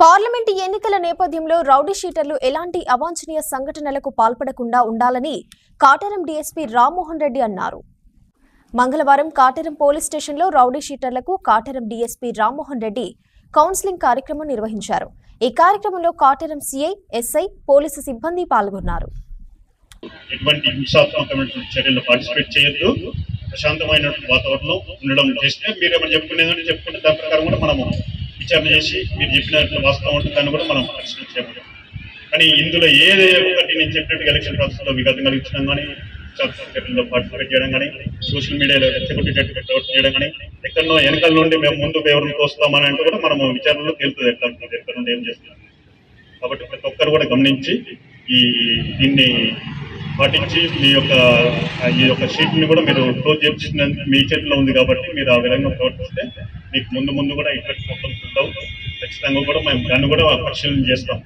Parliament ఎన్నికల నేపథ్యంలో rowdy షీటర్లు ఎలాంటి అవాంఛనీయ సంఘటనలకు పాల్పడకుండా ఉండాలని కాటేరం డీఎస్పీ రామ్మోహన్ రెడ్డి అన్నారు. మంగళవారం కాటేరం పోలీస్ స్టేషన్లో రౌడీ షీటర్లకు కాటేరం డీఎస్పీ రామ్మోహన్ రెడ్డి కౌన్సిలింగ్ కార్యక్రమం నిర్వహించారు. ఈ కార్యక్రమంలో కాటేరం సిఐ, ఎస్ఐ, పోలీసు సిబ్బంది పాల్గొన్నారు. ఎటువంటి హింసాత్మకమైన చర్యల్లో పార్టిసిపేట్ చేయొద్దు, ప్రశాంతమైన వాతావరణంలో ఉండడం చేస్తే మీరేమైనా చెప్పుకునేదని చెప్పుకుంటే దాని ప్రకారం కూడా మనము విచారణ చేసి మీరు చెప్పినట్లు వాస్తవం ఉంటుంది దాన్ని కూడా మనం పరిశీలన చేయబడి. కానీ ఇందులో ఏదే ఒకటి నేను చెప్పినట్టు ఎలక్షన్ ప్రాసెస్లో విఘాతం కలిగించడం కానీ, చర్యల్లో పార్టిసిపేట్ చేయడం కానీ, సోషల్ మీడియాలో రెచ్చగొట్టేటట్టు ప్రవర్తన చేయడం కానీ, ఎక్కడో వెనకాల నుండి మేము ముందుకు ఎవరిని తోస్తామని అంటే కూడా మనము విచారణలో తేలుతుంది ఎక్కడ నుండి ఏం చేస్తున్నాం. కాబట్టి ప్రతి ఒక్కరు కూడా గమనించి దీన్ని పాటించి ఈ యొక్క షీట్ని కూడా మీరు క్లోజ్ చేసిన మీ చేతిలో ఉంది కాబట్టి మీరు ఆ విధంగా ప్రవర్తిస్తే మీకు ముందు కూడా ఇటువంటి ప్రాబ్లమ్స్ ఉండవు. ఖచ్చితంగా కూడా మేము దాన్ని కూడా పరిశీలన చేస్తాం.